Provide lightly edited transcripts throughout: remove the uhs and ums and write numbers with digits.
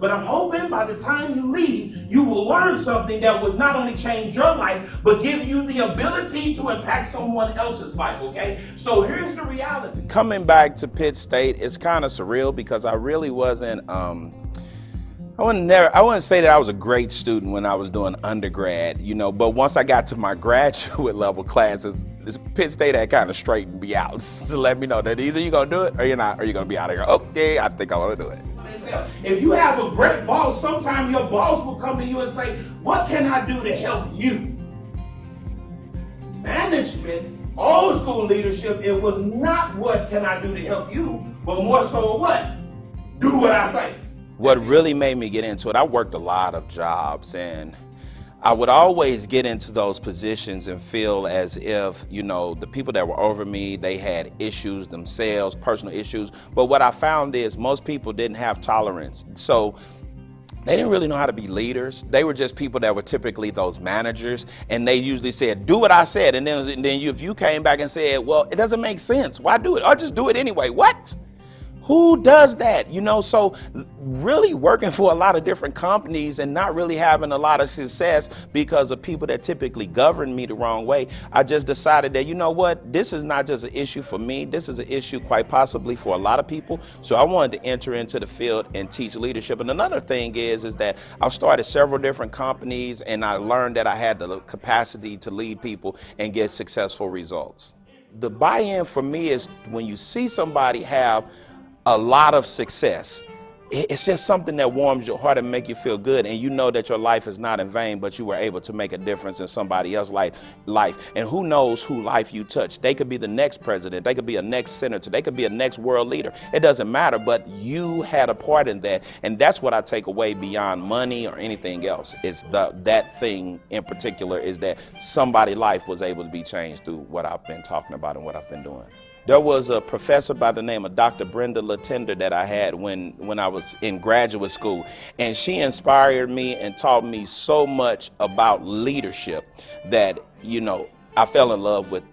but I'm hoping by the time you leave, you will learn something that would not only change your life, but give you the ability to impact someone else's life, okay? So here's the reality. Coming back to Pitt State, it's kind of surreal because I really wasn't, I wouldn't say that I was a great student when I was doing undergrad, you know, but once I got to my graduate level classes, Pitt State had kind of straightened me out to let me know that either you're going to do it or you're not, or you're going to be out of here. Okay, I think I want to do it. If you have a great boss, sometimes your boss will come to you and say, what can I do to help you? Management, old school leadership, it was not what can I do to help you, but more so what? Do what I say. What really made me get into it, I worked a lot of jobs, and I would always get into those positions and feel as if, you know, the people that were over me, they had issues themselves, personal issues. But what I found is most people didn't have tolerance. So they didn't really know how to be leaders. They were just people that were typically those managers, and they usually said, do what I said. And then if you came back and said, well, it doesn't make sense. Why do it? Or just do it anyway. What? Who does that? You know, so really working for a lot of different companies and not really having a lot of success because of people that typically govern me the wrong way, I just decided that, you know what, this is not just an issue for me, this is an issue quite possibly for a lot of people. So I wanted to enter into the field and teach leadership. And another thing is that I've started several different companies, and I learned that I had the capacity to lead people and get successful results. The buy-in for me is when you see somebody have a lot of success. It's just something that warms your heart and make you feel good, and you know that your life is not in vain, but you were able to make a difference in somebody else's life. And who knows who life you touch. They could be the next president, they could be a next senator, they could be a next world leader. It doesn't matter, but you had a part in that, and that's what I take away beyond money or anything else. It's that thing in particular is that somebody's life was able to be changed through what I've been talking about and what I've been doing. There was a professor by the name of Dr. Brenda Latender that I had when I was in graduate school, and she inspired me and taught me so much about leadership that, you know, I fell in love with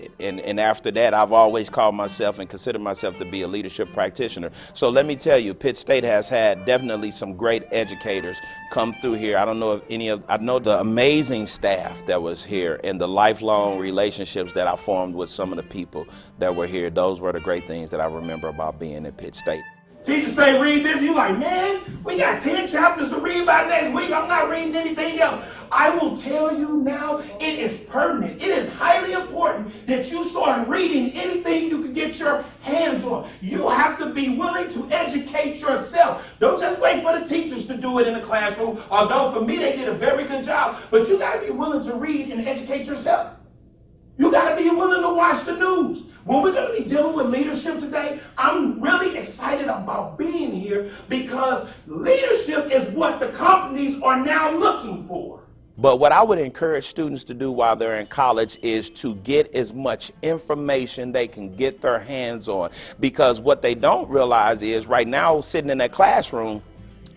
it. And after that, I've always called myself and considered myself to be a leadership practitioner. So let me tell you, Pitt State has had definitely some great educators come through here. I don't know if I know the amazing staff that was here and the lifelong relationships that I formed with some of the people that were here. Those were the great things that I remember about being at Pitt State. Teachers say read this, you like, man, we got 10 chapters to read by next week. I'm not reading anything else. I will tell you now, it is pertinent. It is highly important that you start reading anything you can get your hands on. You have to be willing to educate yourself. Don't just wait for the teachers to do it in the classroom, although for me they did a very good job, but you got to be willing to read and educate yourself. You got to be willing to watch the news. When we're going to be dealing with leadership today, I'm really excited about being here because leadership is what the companies are now looking for. But what I would encourage students to do while they're in college is to get as much information they can get their hands on, because what they don't realize is right now sitting in that classroom,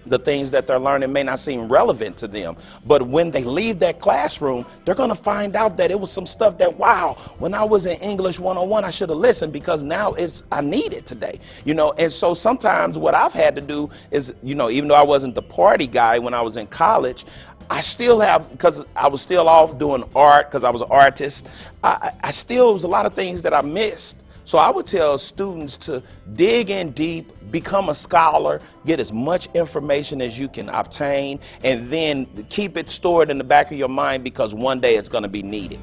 the things that they're learning may not seem relevant to them. But when they leave that classroom, they're going to find out that it was some stuff that, wow, when I was in English 101, I should have listened because now I need it today. You know, and so sometimes what I've had to do is, you know, even though I wasn't the party guy when I was in college, I still have, because I was still off doing art, because I was an artist, I still was a lot of things that I missed. So I would tell students to dig in deep, become a scholar, get as much information as you can obtain, and then keep it stored in the back of your mind because one day it's going to be needed.